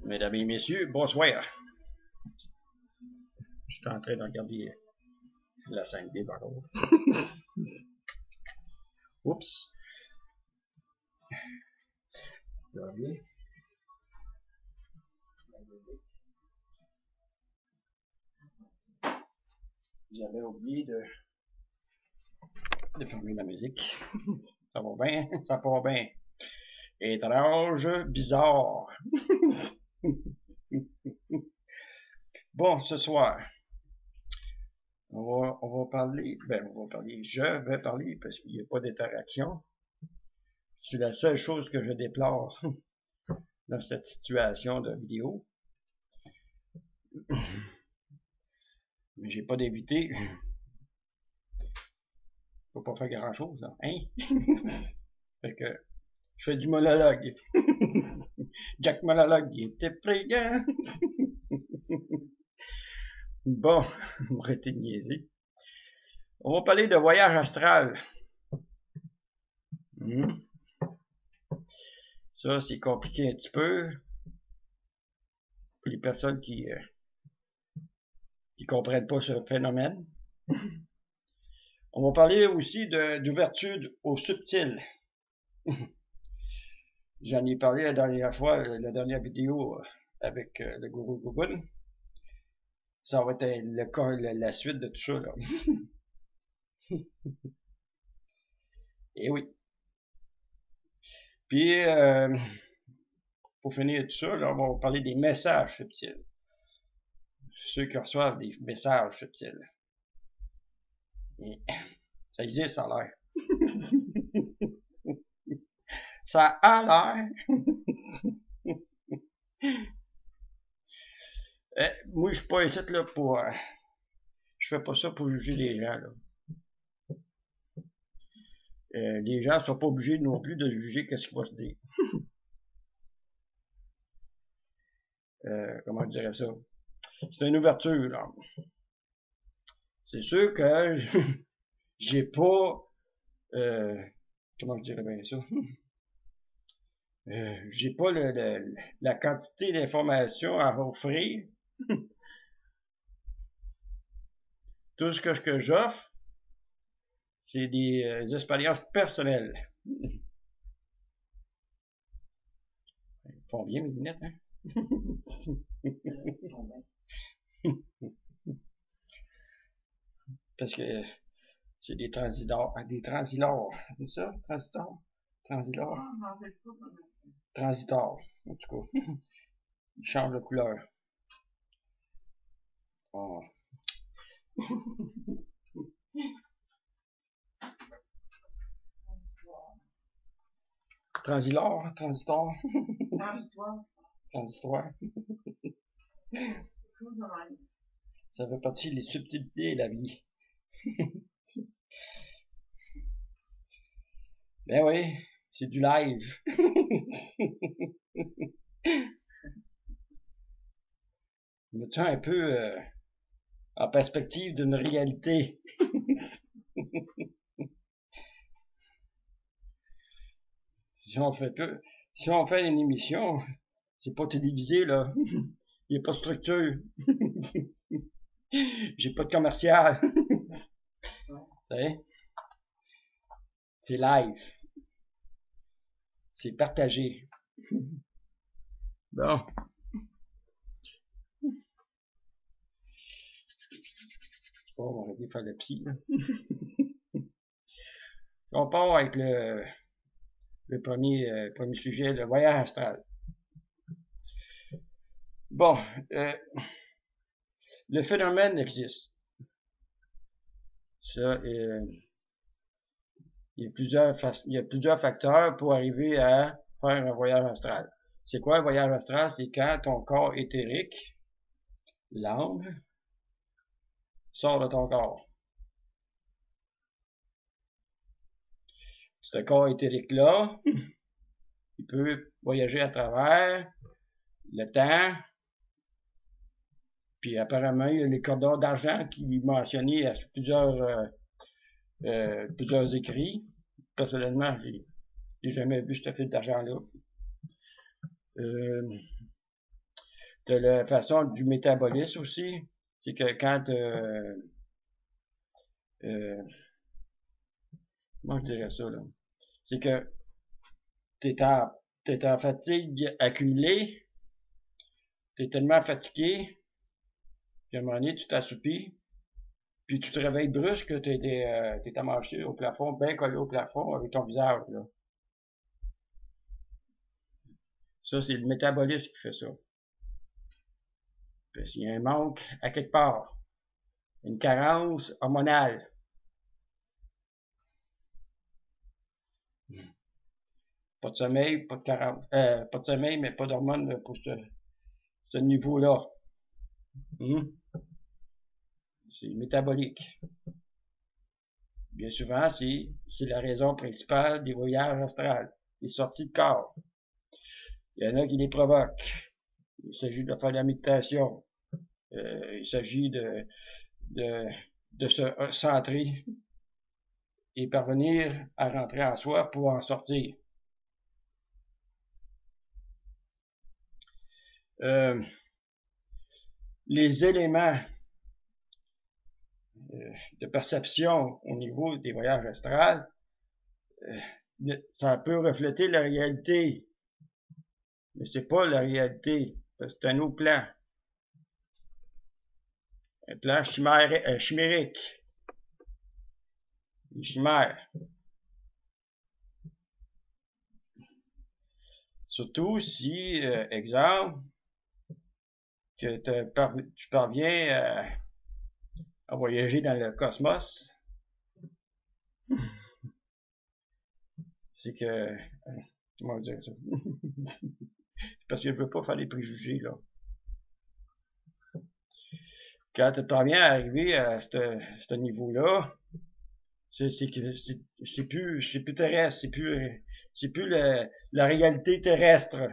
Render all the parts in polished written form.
Mesdames et messieurs, bonsoir. Je suis en train de regarder la 5D par contre. Oups. J'avais oublié de fermer la musique. Ça va bien? Ça va bien. Étrange, bizarre. Bon, ce soir, on va parler, je vais parler parce qu'il n'y a pas d'interaction. C'est la seule chose que je déplore dans cette situation de vidéo. Mais j'ai pas d'invité. Faut pas faire grand chose, hein? Fait que je fais du monologue. Jack Monologue, il était présent. Bon, on va arrêter de niaiser. On va parler de voyage astral. Ça, c'est compliqué un petit peu pour les personnes qui comprennent pas ce phénomène. On va parler aussi d'ouverture au subtil. J'en ai parlé la dernière fois, la dernière vidéo avec le gourou Google. Ça va être la suite de tout ça, là. Et oui. Puis, pour finir tout ça, là, on va parler des messages subtils. Ceux qui reçoivent des messages subtils. Et ça existe, ça a l'air. Ça a l'air. Moi, je suis pas ici là pour... je fais pas ça pour juger les gens, là. Les gens sont pas obligés non plus de juger qu'est-ce qui va se dire. Comment je dirais ça? C'est une ouverture, là. C'est sûr que j'ai pas... comment je dirais bien ça? J'ai pas la quantité d'informations à offrir. Tout ce que j'offre, c'est des expériences personnelles. Ils font bien mes lunettes, hein? Parce que c'est des transilors. C'est ça? Transilors? Transitor, en tout cas. Il change de couleur. Oh. Transitor. Transistoire. Ça fait partie des subtilités de la vie. Ben oui, c'est du live. mets ça un peu en perspective d'une réalité. Si on fait une émission, c'est pas télévisé, là. Il n'y a pas de structure. J'ai pas de commercial. C'est live. C'est partagé. Bon. Bon, on va arrêter de faire le psy, là. On part avec le premier sujet, le voyage astral. Bon, le phénomène existe. Ça, il y a plusieurs facteurs pour arriver à faire un voyage astral. C'est quoi un voyage astral? C'est quand ton corps éthérique, l'âme, sort de ton corps. Ce corps éthérique-là, il peut voyager à travers le temps, puis apparemment, il y a les cordons d'argent qui mentionnés à plusieurs écrits. Personnellement, j'ai jamais vu ce fil d'argent-là. T'as la façon du métabolisme aussi. C'est que quand comment je dirais ça, là? C'est que t'es en fatigue accumulée, t'es tellement fatigué qu'à un moment donné, tu t'assoupis, puis tu te réveilles brusque que t'es amarché au plafond, bien collé au plafond avec ton visage, là. Ça, c'est le métabolisme qui fait ça. Parce qu'il y a un manque à quelque part. Une carence hormonale. Pas de sommeil, pas de carence. Pas de sommeil, mais pas d'hormones pour ce niveau-là. C'est métabolique. Bien souvent, c'est la raison principale des voyages astrales, des sorties de corps. Il y en a qui les provoquent. Il s'agit de faire de la méditation. Il s'agit de se centrer et parvenir à rentrer en soi pour en sortir. Les éléments de perception au niveau des voyages astrales, ça peut refléter la réalité, mais c'est pas la réalité, c'est un autre plan. Un plan chimérique. Les chimères. Surtout si, exemple, que tu parviens à voyager dans le cosmos, c'est que, comment dire ça? Parce que je veux pas faire des préjugés, là. Quand tu parviens à arriver à ce niveau-là, c'est plus terrestre, c'est plus la réalité terrestre.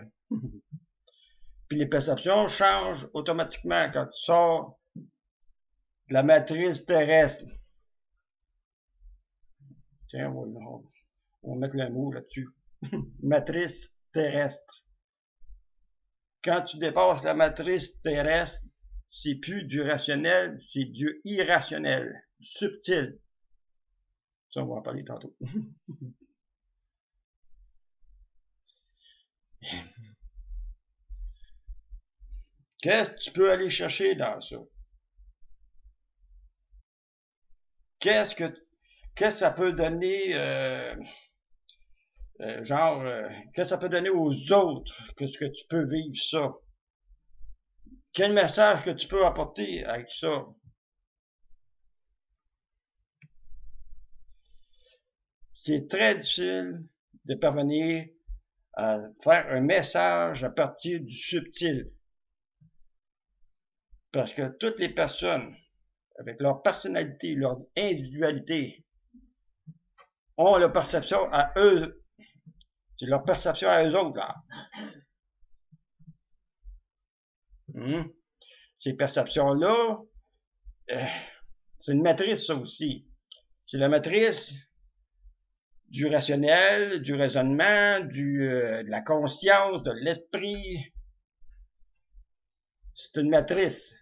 Puis les perceptions changent automatiquement quand tu sors de la matrice terrestre. Tiens, on va mettre le mot là-dessus. Matrice terrestre. Quand tu dépasses la matrice terrestre, c'est plus du rationnel, c'est du irrationnel, du subtil. Ça, on va en parler tantôt. Qu'est-ce que tu peux aller chercher dans ça? Qu'est-ce que ça peut donner, qu'est-ce que ça peut donner aux autres que ce que tu peux vivre ça? Quel message que tu peux apporter avec ça? C'est très difficile de parvenir à faire un message à partir du subtil. Parce que toutes les personnes, avec leur personnalité, leur individualité, ont leur perception à eux. C'est leur perception à eux autres, là. Ces perceptions-là, c'est une matrice, ça aussi. C'est la matrice du rationnel, du raisonnement, de la conscience, de l'esprit. C'est une matrice.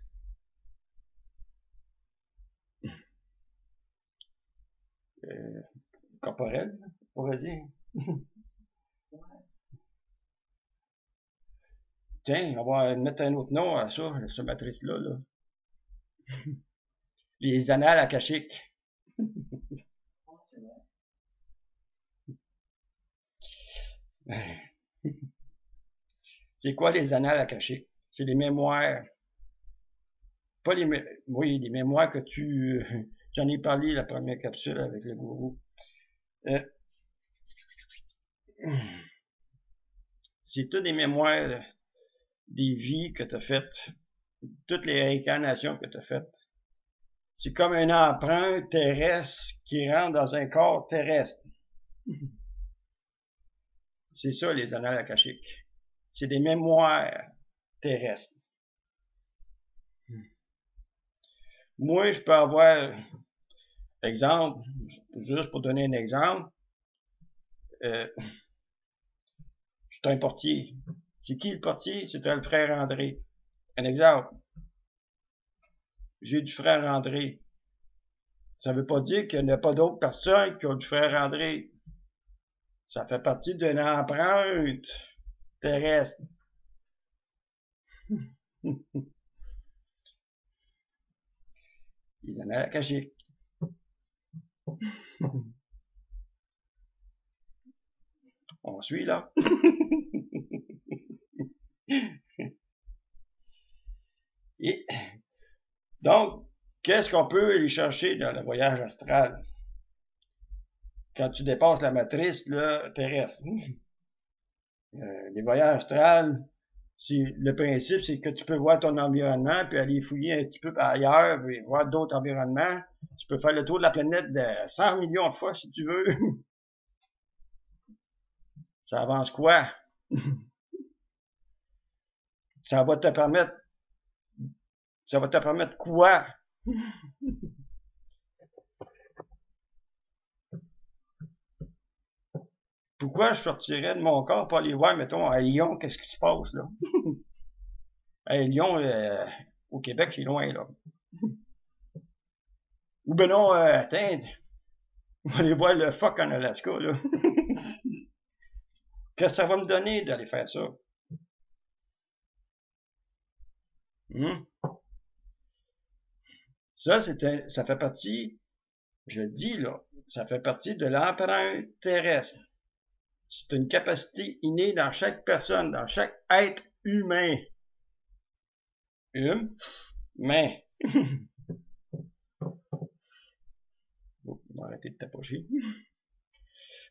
Corporelle, on va dire. Tiens, on va mettre un autre nom à ça, cette matrice-là. Là. Les annales akashiques. C'est quoi les annales akashiques? C'est les mémoires. Pas les oui, les mémoires que j'en ai parlé la première capsule avec le gourou. C'est toutes les mémoires des vies que tu as faites, toutes les réincarnations que tu as faites. C'est comme une empreinte terrestre qui rentre dans un corps terrestre. C'est ça, les annales akashiques. C'est des mémoires terrestres. Moi, je peux avoir, exemple, juste pour donner un exemple, je suis un portier. C'est qui le portier? C'est le frère André. Un exemple. J'ai du frère André. Ça ne veut pas dire qu'il n'y a pas d'autres personnes qui ont du frère André. Ça fait partie d'une empreinte terrestre. Les annales akashiques. On suit là. Et donc, qu'est-ce qu'on peut aller chercher dans le voyage astral? Quand tu dépasses la matrice là, terrestre. Les voyages astrales, le principe, c'est que tu peux voir ton environnement, puis aller fouiller un petit peu par ailleurs, puis voir d'autres environnements. Tu peux faire le tour de la planète de 100 millions de fois si tu veux. Ça avance quoi? Ça va te permettre quoi? Pourquoi je sortirais de mon corps pour aller voir, mettons, à Lyon, qu'est-ce qui se passe, là? À Lyon, au Québec, c'est loin, là. Ou ben non, attends, on va aller voir le phoque en Alaska, là. Qu'est-ce que ça va me donner d'aller faire ça? Ça, ça fait partie, je le dis là, ça fait partie de l'empreinte terrestre. C'est une capacité innée dans chaque personne, dans chaque être humain. Humain. Oh, on va arrêter de tapocher.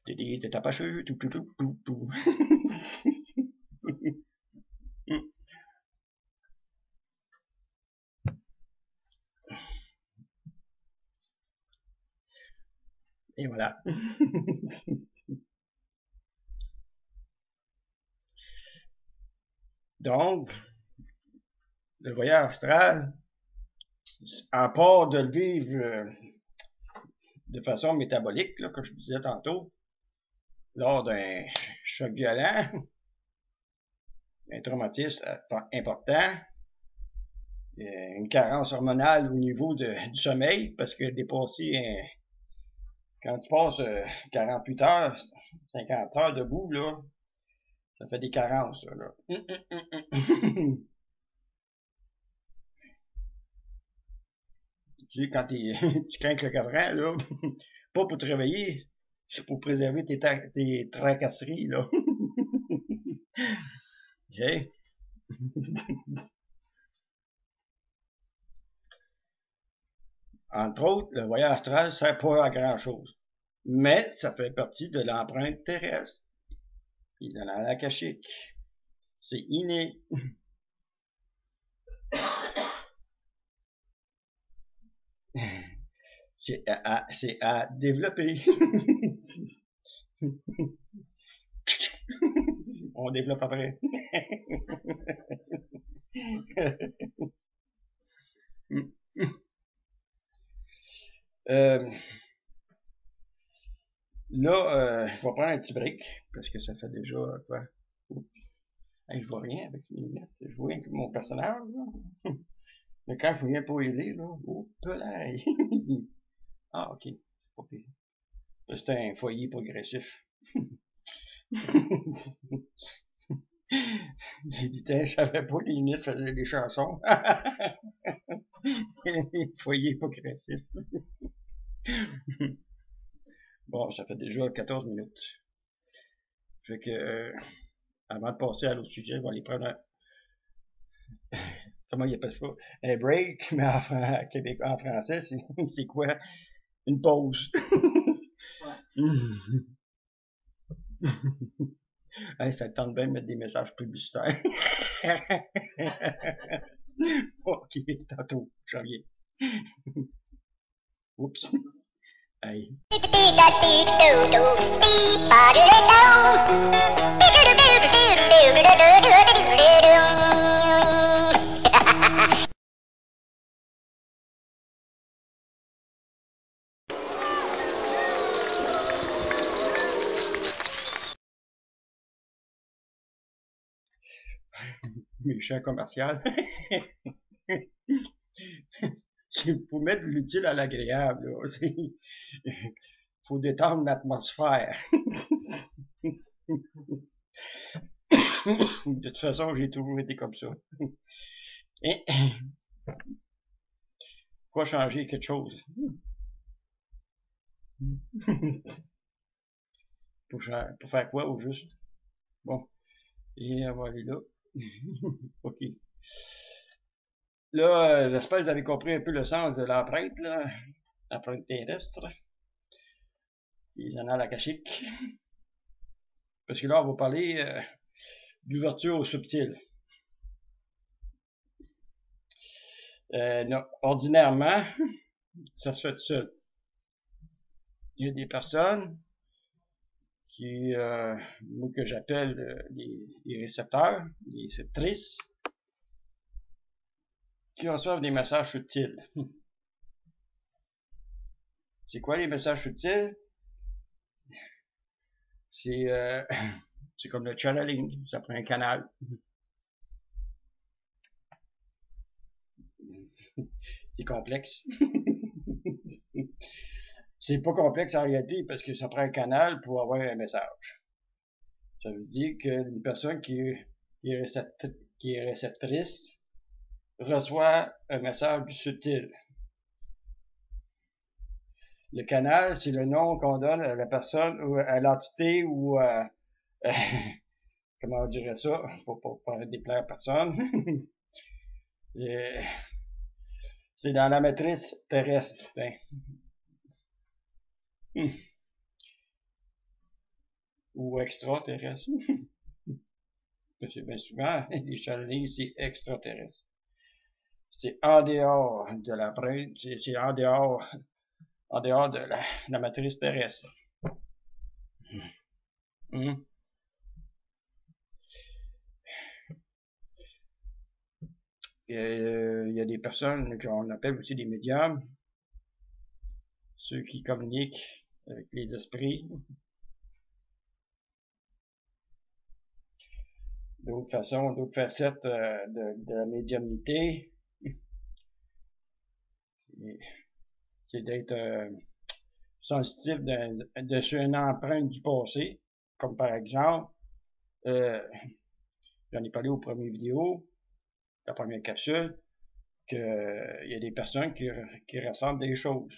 T'es tapacheux, tout. Et voilà. Donc, le voyage astral, à part de le vivre de façon métabolique, là, comme je disais tantôt, lors d'un choc violent, un traumatisme important, une carence hormonale au niveau du sommeil, parce que dépasser quand tu passes 48 heures, 50 heures debout, là, ça fait des carences, là. Tu sais, quand tu crains le cadran, là, pas pour te réveiller, c'est pour préserver tes tracasseries, là. OK? Entre autres, le voyage astral ne sert pas à grand-chose. Mais ça fait partie de l'empreinte terrestre. Il en a la akashique. C'est inné. C'est à développer. On développe après. Là, je vais prendre un petit break, parce que ça fait déjà, quoi? Oups. Hey, je vois rien avec mes lunettes. Je vois rien que mon personnage, là. Mais quand je viens pour y aller, là, oh, pelaille! Ah, ok. Pas pire. C'est un foyer progressif. J'ai dit, tiens, je savais pas que les lunettes faisaient des chansons. Foyer progressif. Bon, ça fait déjà 14 minutes. Fait que, avant de passer à l'autre sujet, je vais aller prendre un, comment il appelle ça? Un break, mais en français, c'est quoi? Une pause. Hey, ça tente bien de mettre des messages publicitaires. Ok, tantôt, j'en viens. Oups. Hey. Méchant commercial. C'est pour mettre de l'utile à l'agréable. Faut détendre l'atmosphère. De toute façon, j'ai toujours été comme ça. Et faut changer quelque chose. Pour faire quoi au juste? Bon. Et on va aller là. Ok. Là, j'espère que vous avez compris un peu le sens de l'empreinte, là. L'empreinte terrestre. Les annales akashiques. Parce que là, on va parler d'ouverture au subtil. Non, ordinairement, ça se fait tout seul. Il y a des personnes qui, moi que j'appelle les récepteurs, les réceptrices, qui reçoivent des messages subtils. C'est quoi les messages subtils? C'est c'est comme le channeling, ça prend un canal. C'est complexe. C'est pas complexe en réalité parce que ça prend un canal pour avoir un message. Ça veut dire qu'une personne qui est réceptrice reçoit un message du subtil. Le canal, c'est le nom qu'on donne à la personne ou à l'entité ou comment on dirait ça, pour pas déplaire à personne. C'est dans la matrice terrestre. Ou extraterrestre. Parce que bien souvent, les channelings, c'est extraterrestre. C'est en dehors de l'empreinte, c'est en dehors de la matrice terrestre. Il y a des personnes qu'on appelle aussi des médiums, ceux qui communiquent avec les esprits. D'autres façons, d'autres facettes de la médiumnité, c'est d'être sensitif sur une empreinte du passé, comme par exemple, j'en ai parlé aux premières vidéos, la première capsule, qu'il y a des personnes qui ressentent des choses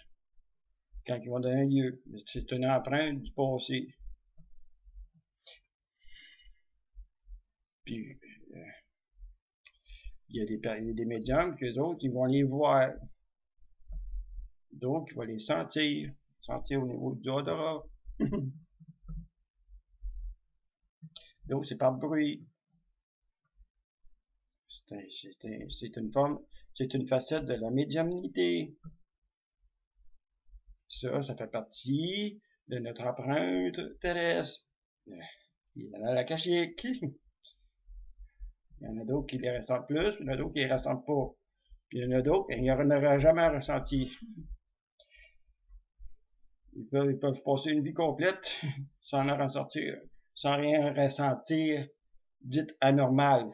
quand ils vont dans un lieu. C'est une empreinte du passé. Puis, il y a des médiums qu'eux autres, ils vont les voir. D'autres, ils vont les sentir au niveau du odorat. Donc, c'est par bruit. C'est une forme, c'est une facette de la médiumnité. Ça fait partie de notre empreinte terrestre. Il y en a la akashique. Il y en a d'autres qui les ressentent plus, il y en a d'autres qui les ressentent pas. Puis il y en a d'autres qui n'y en aura jamais ressenti. Ils peuvent passer une vie complète sans en ressortir, sans rien ressentir, dit anormal.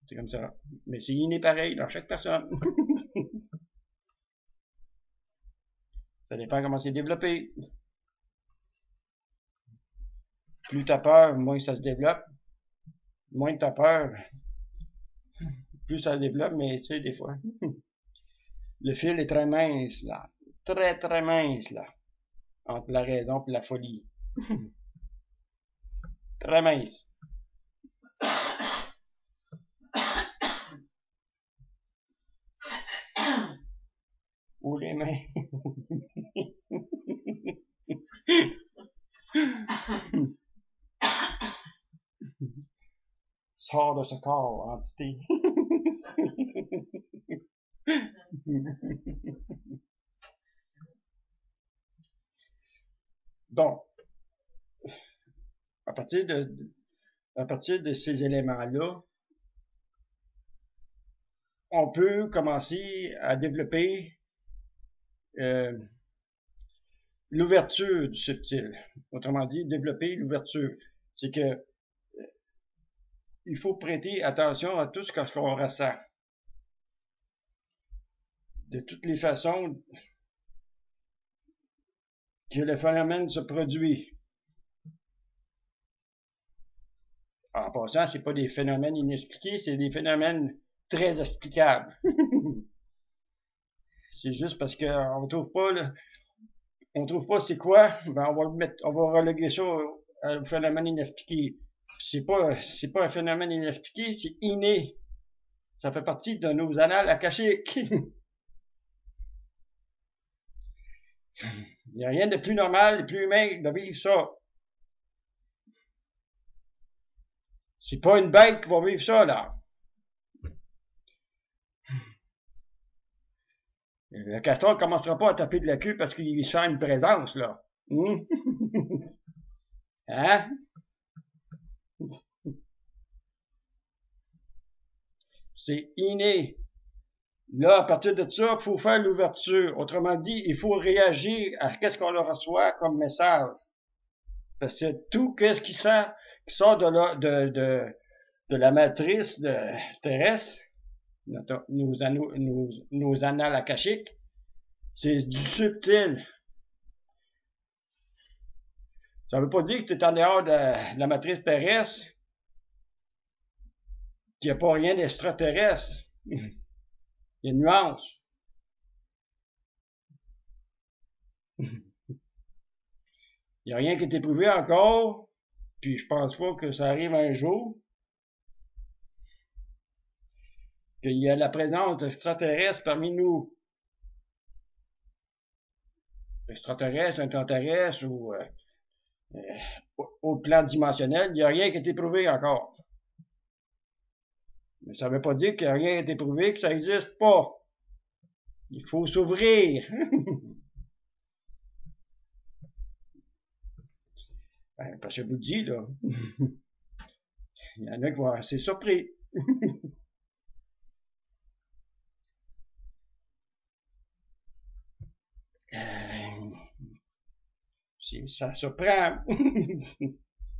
C'est comme ça. Mais c'est inné pareil dans chaque personne. Ça dépend comment c'est développé. Plus t'as peur, moins ça se développe. Moins t'as peur, plus ça se développe, mais tu sais, des fois. Le fil est très mince, là. Très, très mince, là. Entre la raison et la folie. Très mince. Ou les mains. Sors de ce corps, entité. Donc, à partir de ces éléments-là, on peut commencer à développer l'ouverture du subtil. Autrement dit, développer l'ouverture. C'est que il faut prêter attention à tout ce qu'on ressent. De toutes les façons que le phénomène se produit. En passant, c'est pas des phénomènes inexpliqués, c'est des phénomènes très explicables. C'est juste parce qu'on trouve pas c'est quoi, ben on va reléguer ça au phénomène inexpliqué. C'est pas un phénomène inexpliqué, c'est inné. Ça fait partie de nos annales akashiques. Il n'y a rien de plus normal, de plus humain de vivre ça. C'est pas une bête qui va vivre ça, là. Le castor ne commencera pas à taper de la queue parce qu'il sent une présence, là. Hein? C'est inné. Là, à partir de ça, il faut faire l'ouverture. Autrement dit, il faut réagir à ce qu'on leur reçoit comme message. Parce que tout ce qui sort de la matrice terrestre, nos annales akashiques, c'est du subtil. Ça ne veut pas dire que tu es en dehors de la matrice terrestre, qu'il n'y a pas rien d'extraterrestre. Il y a une nuance. Il n'y a rien qui est éprouvé encore, puis je pense pas que ça arrive un jour, qu'il y a la présence d'extraterrestres parmi nous. Extraterrestres, intraterrestres ou au plan dimensionnel, il n'y a rien qui est éprouvé encore. Mais ça ne veut pas dire qu'il n'y a rien qui est éprouvé, que ça n'existe pas. Il faut s'ouvrir. Ben, parce que je vous dis, là, il y en a qui vont être assez surpris. Ça surprend.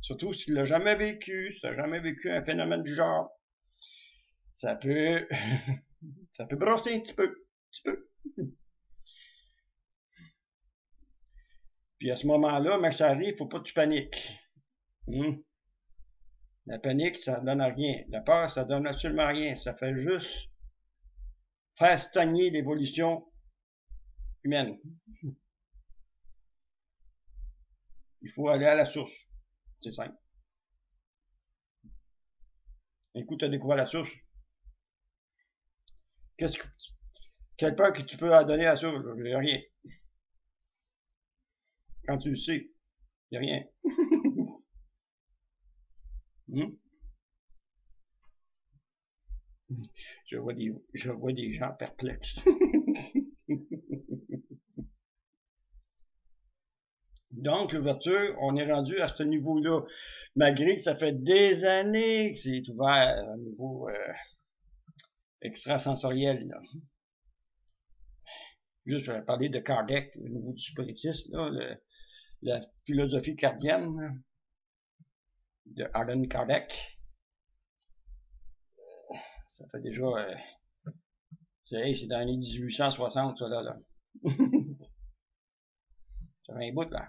Surtout si tu l'as jamais vécu, si tu n'as jamais vécu un phénomène du genre. Ça peut brosser un petit peu. Puis à ce moment-là, quand ça arrive, faut pas que tu paniques. La panique, ça donne rien. La peur, ça donne absolument rien. Ça fait juste faire stagner l'évolution humaine. Il faut aller à la source. C'est simple. Un coup, tu as découvert la source. Quelle peur que tu peux donner à la source? Il n'y a rien. Quand tu le sais, il n'y a rien. Je vois des gens perplexes. Donc, l'ouverture, on est rendu à ce niveau-là. Malgré que ça fait des années que c'est ouvert au niveau extrasensoriel. Là. Juste parler de Kardec au niveau du spiritisme, là, la philosophie cardienne de Allan Kardec. Ça fait déjà... c'est dans les 1860, ça, là. Ça fait un bout, là.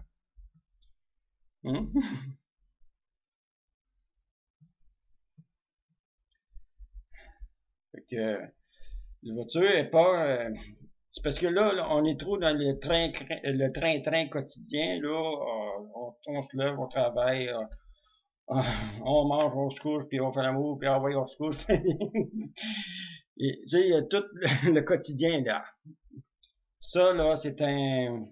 Fait que, la voiture est pas... c'est parce que là, on est trop dans le train-train quotidien, là. On se lève, on travaille, on mange, on se couche, puis on fait l'amour, puis on se couche. Et, tu sais, il y a tout le quotidien, là. Ça, là, c'est un...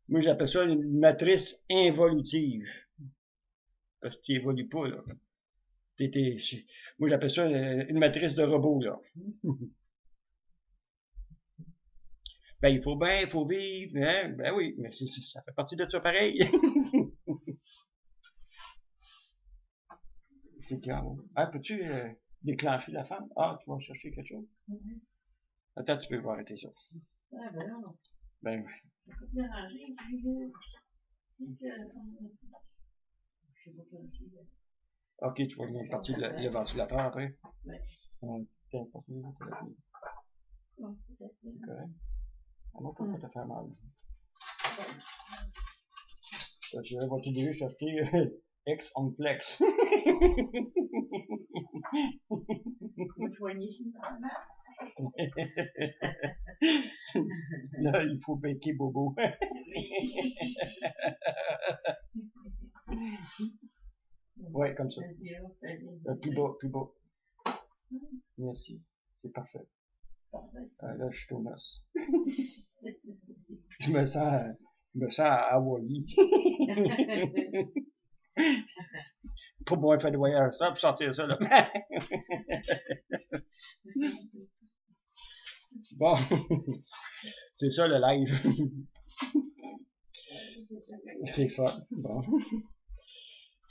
Moi, j'appelle ça une matrice involutive. Parce que tu évolues pas, là. Moi, j'appelle ça une matrice de robot, là. Ben, il faut vivre, hein? Ben oui, mais ça fait partie de ça pareil. C'est clair. Ah, peux-tu déclencher la femme? Ah, tu vas chercher quelque chose? Attends, tu peux voir arrêter ça. Ah, ben non. Ben oui. Ça peut te déranger, puis je sais pas comment je dis. Ok, tu vas venir partir le ventilateur après? Oui. Tiens, pas celui-là, tu l'as mis. Non, peut-être. C'est correct. On va pas te faire mal. Je vais t'obliger de chercher X on flex. Vous soignez ici, Là, il faut baker Bobo. Ouais, comme ça. Plus bas, plus bas. Merci. C'est parfait. Là, je suis au noce. Je me sens à Hawaii. Pour moi, faire de voyage, ça, pour sortir ça, là. Bon. C'est ça, le live. C'est fun. Bon.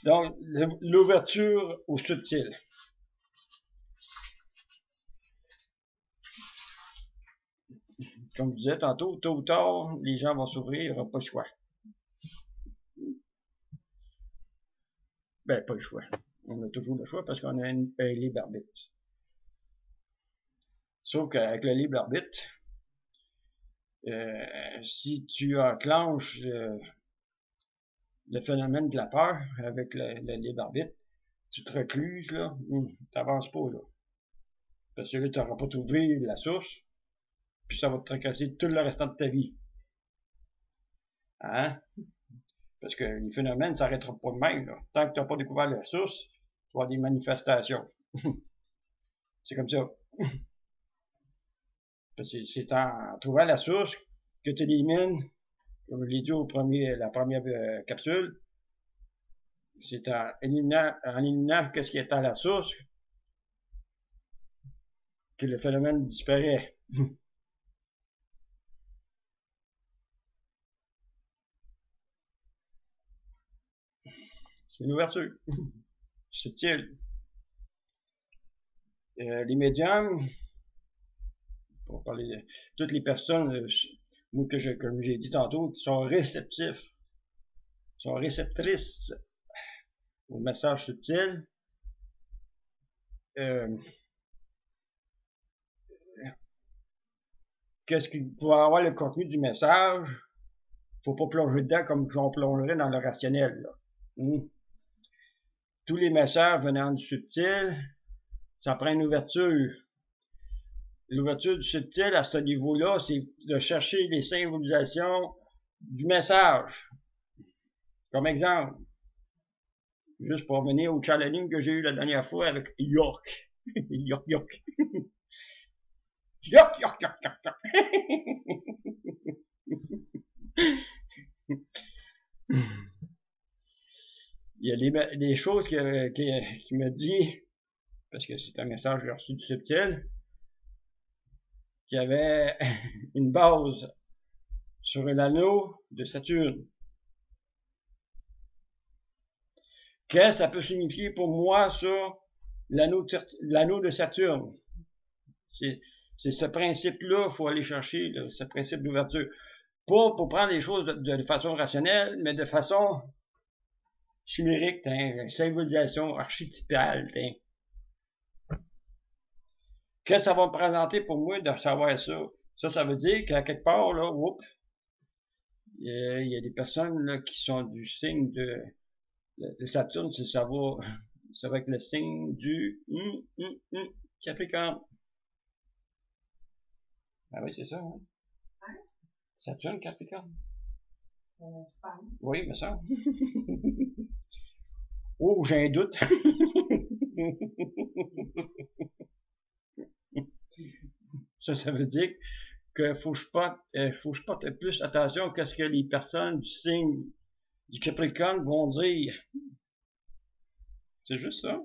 Donc, l'ouverture au subtil. Comme je disais tantôt, tôt ou tard, les gens vont s'ouvrir, il n'y aura pas le choix. Ben, pas le choix. On a toujours le choix parce qu'on a un libre arbitre. Sauf qu'avec le libre arbitre, si tu enclenches le phénomène de la peur avec le libre arbitre, tu te recluses, là, t'avances pas, là. Parce que là, tu n'auras pas trouvé la source, puis ça va te tracasser tout le restant de ta vie. Hein? Parce que les phénomènes ne s'arrêteront pas de même, là. Tant que tu n'as pas découvert la source, tu vas avoir des manifestations. C'est comme ça. C'est en trouvant la source que tu élimines, comme je l'ai dit la première capsule, c'est en éliminant ce qui est à la source que le phénomène disparaît. C'est une ouverture. Subtil. Les médiums, pour parler de toutes les personnes, moi comme j'ai dit tantôt, qui sont réceptifs, sont réceptrices au message subtil, qu'est-ce qu'il va avoir le contenu du message? Faut pas plonger dedans comme on plongerait dans le rationnel, là. Tous les messages venant du subtil, ça prend une ouverture. L'ouverture du subtil à ce niveau-là, c'est de chercher les symbolisations du message. Comme exemple, juste pour revenir au challenge que j'ai eu la dernière fois avec York. York, York. York, York, York, York, York. Il y a des choses qui me dit, parce que c'est un message que j'ai reçu du subtil, qui avait une base sur l'anneau de Saturne. Qu'est-ce que ça peut signifier pour moi sur l'anneau de Saturne? C'est ce principe-là qu'il faut aller chercher, là, ce principe d'ouverture. Pas pour prendre les choses de façon rationnelle, mais de façon chimérique, symbolisation archétypale. Qu'est-ce que ça va me présenter pour moi de savoir ça? Ça veut dire qu'à quelque part, là, il y a des personnes là, qui sont du signe de Saturne, ça va avec le signe du Capricorne. Ah oui, c'est ça, hein? Saturne, Capricorne. Oui, mais ça. Oh, j'ai un doute. Ça veut dire que faut que je porte plus attention à ce que les personnes du signe du Capricorne vont dire. C'est juste ça.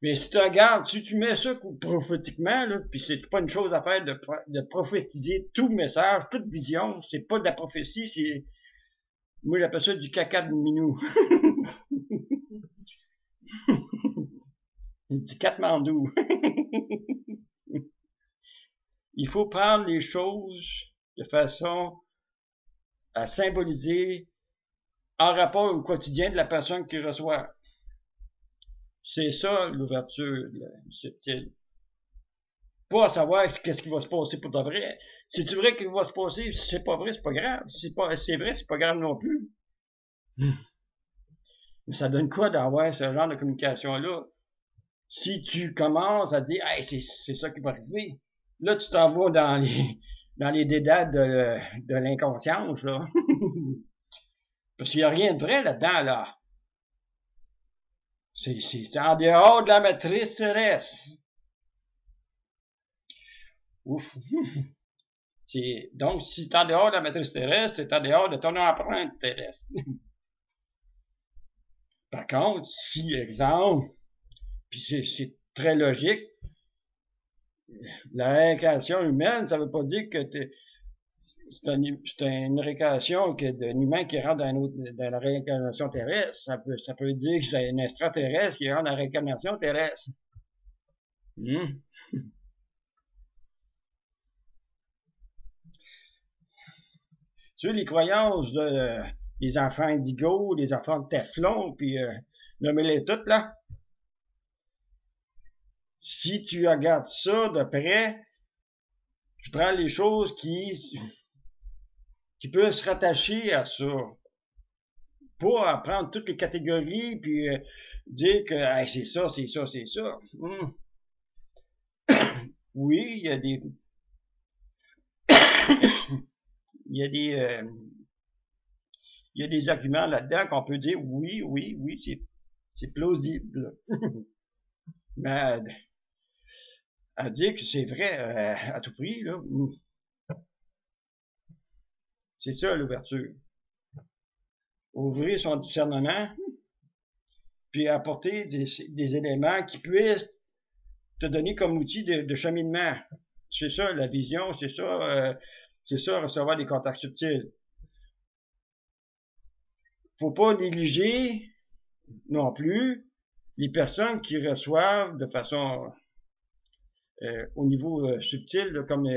Mais si tu regardes, si tu mets ça prophétiquement, là, puis c'est pas une chose à faire de prophétiser tout message, toute vision, c'est pas de la prophétie, c'est, moi j'appelle ça du caca de minou. Du catmandou. Il faut prendre les choses de façon à symboliser en rapport au quotidien de la personne qui reçoit. C'est ça l'ouverture subtile. Pas à savoir qu'est-ce qui va se passer pour de vrai. Si tu vrai qu'il va se passer, si c'est pas vrai, c'est pas grave. Si c'est vrai, c'est pas grave non plus. Mais ça donne quoi d'avoir ce genre de communication-là? Si tu commences à dire, hey, c'est ça qui va arriver, là, tu t'en vas dans les dédales de l'inconscience, là. Parce qu'il n'y a rien de vrai là-dedans, là. C'est en dehors de la matrice terrestre. Ouf. Donc, si c'est en dehors de la matrice terrestre, c'est en dehors de ton empreinte terrestre. Par contre, si, exemple, puis c'est très logique, la réincarnation humaine, ça veut pas dire que c'est une réincarnation d'un humain qui rentre dans la réincarnation terrestre. Ça peut dire que c'est un extraterrestre qui rentre dans la réincarnation terrestre. Sur les croyances des enfants indigo, des enfants de Teflon, puis nommez-les toutes, là. Si tu regardes ça de près, tu prends les choses qui peuvent se rattacher à ça. Pas prendre toutes les catégories, puis dire que hey, c'est ça, c'est ça, c'est ça. Oui, il y a des... il y a des arguments là-dedans qu'on peut dire oui, c'est plausible. Mais à dire que c'est vrai à tout prix, là, c'est ça l'ouverture. Ouvrir son discernement, puis apporter des éléments qui puissent te donner comme outil de cheminement. C'est ça la vision, c'est ça recevoir des contacts subtils. Faut pas négliger non plus les personnes qui reçoivent de façon au niveau subtil, là, comme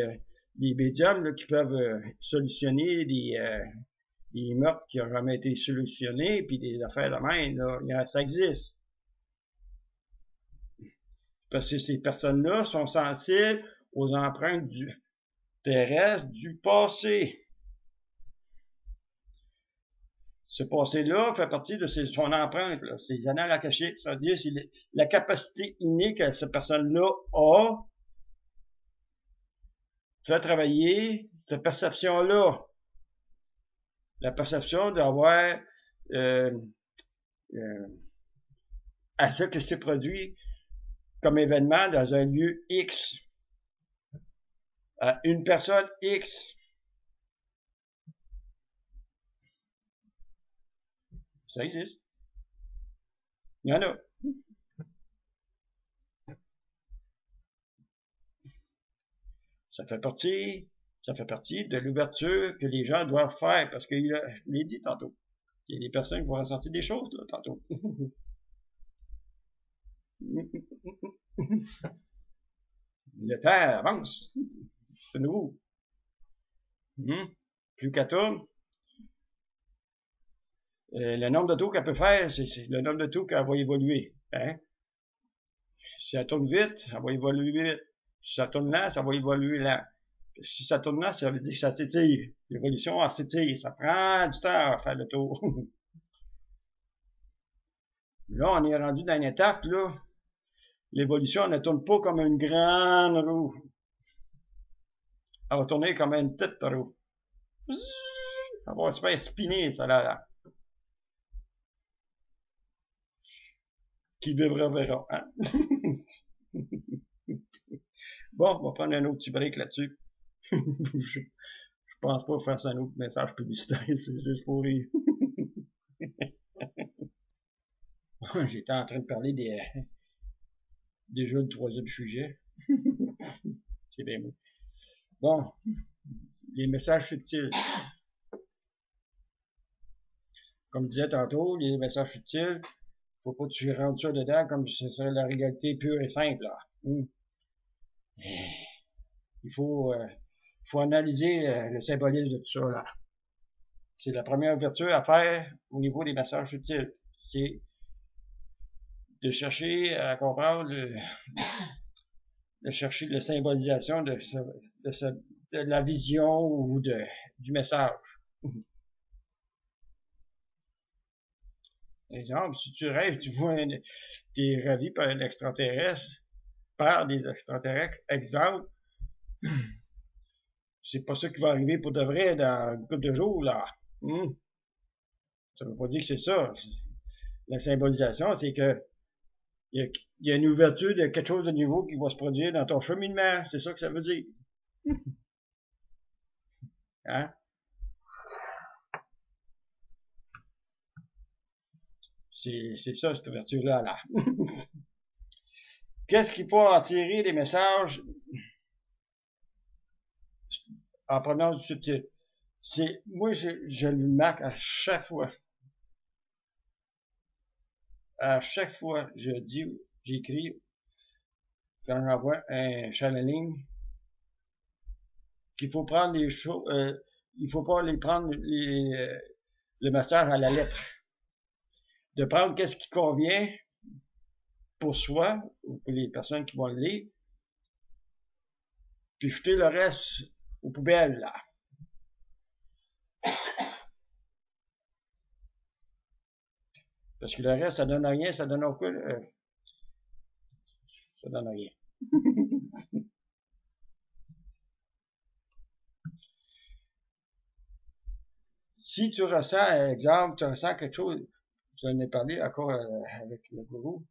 les médiums là, qui peuvent solutionner des meurtres qui n'ont jamais été solutionnés, puis des affaires de même, là, ça existe. Parce que ces personnes-là sont sensibles aux empreintes terrestres du passé. Ce passé-là fait partie de son empreinte, là. C'est les annales akashiques, c'est-à-dire c'est la capacité innée que cette personne-là a fait travailler cette perception-là. La perception d'avoir à ce que c'est produit comme événement dans un lieu X, à une personne X. Ça existe. Il y en a. Ça fait partie de l'ouverture que les gens doivent faire, parce que je l'ai dit tantôt. Il y a des personnes qui vont ressentir des choses, là, tantôt. Le temps avance. C'est nouveau. Plus qu'elle tourne, le nombre de tours qu'elle peut faire, c'est le nombre de tours qu'elle va évoluer. Hein? Si elle tourne vite, elle va évoluer vite. Si ça tourne lent, ça va évoluer lent. Si ça tourne lent, ça veut dire que ça s'étire. L'évolution, elle s'étire. Ça prend du temps à faire le tour. Là, on est rendu dans une étape, là. L'évolution ne tourne pas comme une grande roue. Elle va tourner comme une petite roue. Elle va se faire spinner, ça là. Qui vivra verra. Hein? Bon, on va prendre un autre petit break là-dessus. Je pense pas faire un autre message publicitaire, c'est juste pour rire. J'étais en train de parler déjà du troisième sujet. C'est bien beau. Bon, les messages subtils. Comme je disais tantôt, les messages subtils, faut pas que tu rentres ça dedans comme si ce serait la réalité pure et simple. Là. Il faut analyser le symbolisme de tout ça. Là. C'est la première ouverture à faire au niveau des messages subtils. C'est de chercher à comprendre de chercher la symbolisation de la vision ou du message. Exemple, si tu rêves, tu vois, t'es ravi par un extraterrestre, par des extraterrestres, exemple, c'est pas ça qui va arriver pour de vrai dans une couple de jours, là. Ça veut pas dire que c'est ça. La symbolisation, c'est que il y a une ouverture de quelque chose de nouveau qui va se produire dans ton cheminement. C'est ça que ça veut dire. Hein? C'est ça, cette ouverture-là, là. Qu'est-ce qui peut en tirer des messages en provenance du subtil? Moi, je le marque à chaque fois. À chaque fois, j'écris, quand j'envoie un channeling, qu'il faut prendre les choses, il faut pas les prendre le message à la lettre. De prendre qu'est-ce qui convient pour soi, ou pour les personnes qui vont le lire, puis jeter le reste aux poubelles, là. Parce que le reste, ça donne rien, ça donne quoi? Ça donne rien. Si tu ressens, exemple, tu ressens quelque chose, j'en ai parlé encore avec le gourou,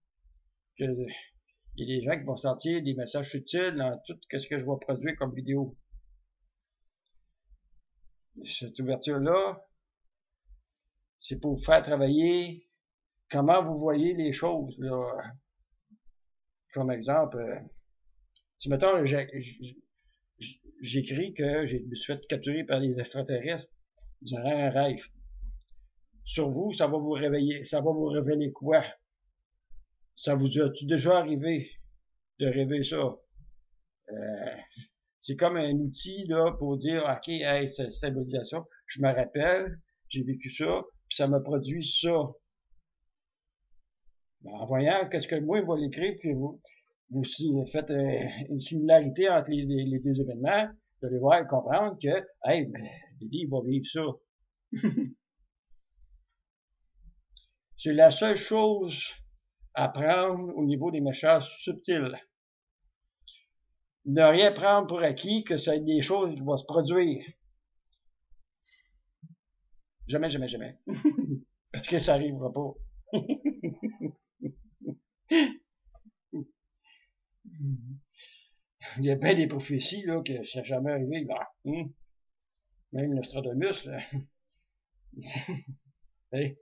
que il y a des gens qui vont sentir des messages subtils dans tout ce que je vais produire comme vidéo. Cette ouverture-là, c'est pour vous faire travailler comment vous voyez les choses, là. Comme exemple, si mettons, j'écris que je me suis fait capturer par des extraterrestres durant un rêve. Sur vous, ça va vous réveiller, ça va vous révéler quoi? Ça vous a-tu déjà arrivé de rêver ça? C'est comme un outil là pour dire, ok, hey, cette symbolisation, je me rappelle, j'ai vécu ça, puis ça m'a produit ça. En voyant qu'est-ce que moi, il va l'écrire, puis vous faites une similarité entre les deux événements, vous allez voir et comprendre que, hey, ben, Lily, il va vivre ça. C'est la seule chose à prendre au niveau des messages subtils. Ne rien prendre pour acquis que c'est des choses qui vont se produire. Jamais, jamais, jamais. Parce que ça arrivera pas. Il y a bien des prophéties là, que ça n'a jamais arrivé. Là. Même Nostradamus, là. Hey,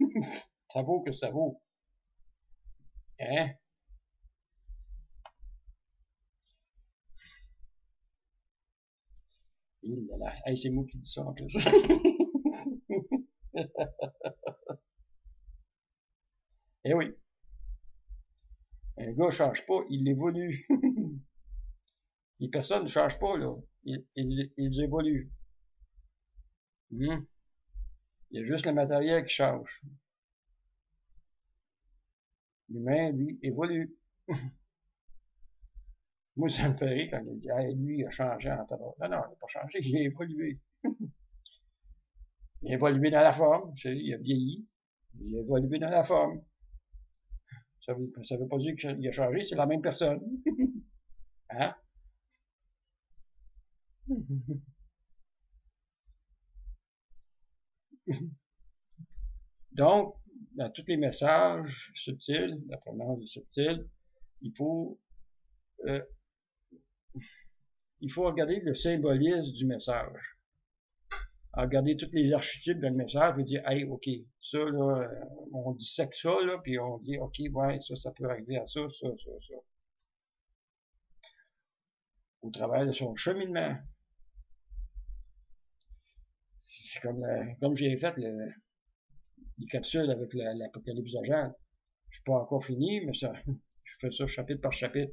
ça vaut que ça vaut. Hein? Hey, c'est moi qui dis ça en plus. Eh oui. Un gars ne change pas, il évolue. Les personnes ne changent pas, là. Ils évoluent. Il y a juste le matériel qui change. L'humain, lui, évolue. Moi, ça me fait rire quand il dit, hey, lui, il a changé en tabac. Non, non, il n'a pas changé, il a évolué. Il a évolué dans la forme, il a vieilli. Il a évolué dans la forme. Ça veut pas dire qu'il a changé, c'est la même personne. Hein? Donc, dans tous les messages subtils, la provenance du subtil, il faut regarder le symbolisme du message. Regarder tous les archétypes dans le message et dire, hey, ok, ça, là, on dissèque ça, là, puis on dit, ok, ouais, ça peut arriver à ça. Au travers de son cheminement. Comme j'ai fait les capsules avec l'Apocalypse de Jean. Je suis pas encore fini, mais ça, je fais ça chapitre par chapitre.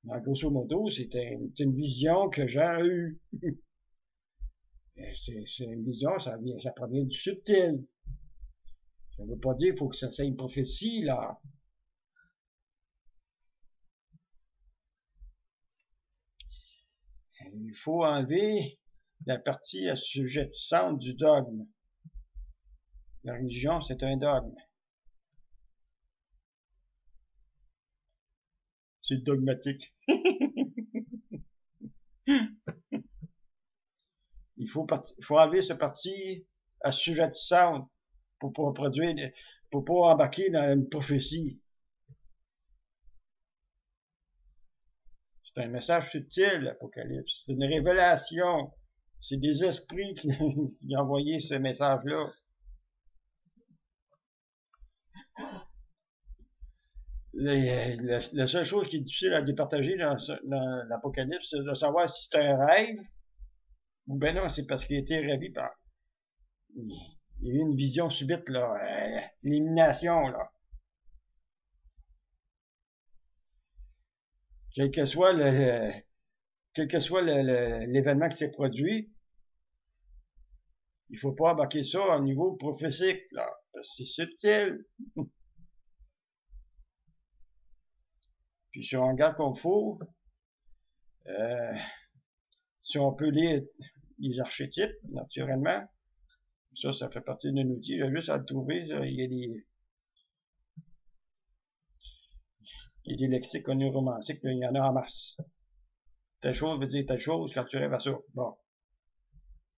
En grosso modo, c'est une vision que Jean a eue. C'est une vision, ça provient du subtil. Ça ne veut pas dire qu'il faut que ça soit une prophétie, là. Il faut enlever la partie assujettissante du dogme. La religion, c'est un dogme. C'est dogmatique. Il faut enlever cette partie assujettissante pour pas embarquer dans une prophétie. C'est un message subtil, l'Apocalypse. C'est une révélation. C'est des esprits qui ont envoyé ce message-là. La seule chose qui est difficile à départager dans l'Apocalypse, c'est de savoir si c'est un rêve ou ben non, c'est parce qu'il a été ravi par... Il y a eu une vision subite, là, l'élimination, là. Quel que soit l'événement qui s'est produit, il faut pas embarquer ça au niveau prophétique, là, parce que c'est subtil. Puis si on regarde comme il faut, si on peut lire les archétypes, naturellement, ça fait partie d'un outil. Il y a juste à le trouver. Il y a des lexiques neuromantiques, il y en a en masse. Telle chose veut dire telle chose quand tu rêves à ça. Bon.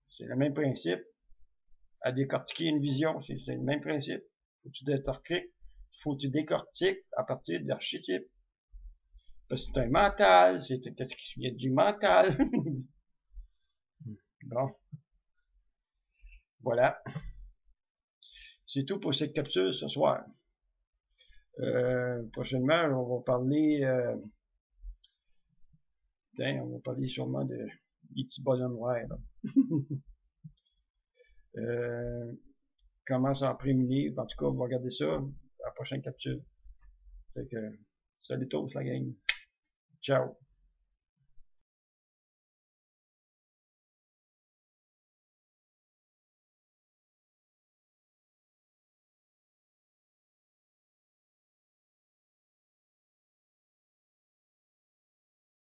C'est le même principe. À décortiquer une vision, c'est le même principe. Faut que tu décortiques à partir de l'archétype. Parce que c'est un mental, il y a du mental. Bon. Voilà. C'est tout pour cette capsule ce soir. Prochainement, on va parler sûrement des petits bonhommes noirs. Comment s'en prémunir. En tout cas, on va regarder ça à la prochaine capsule. Fait que, salut tous la gang. Ciao.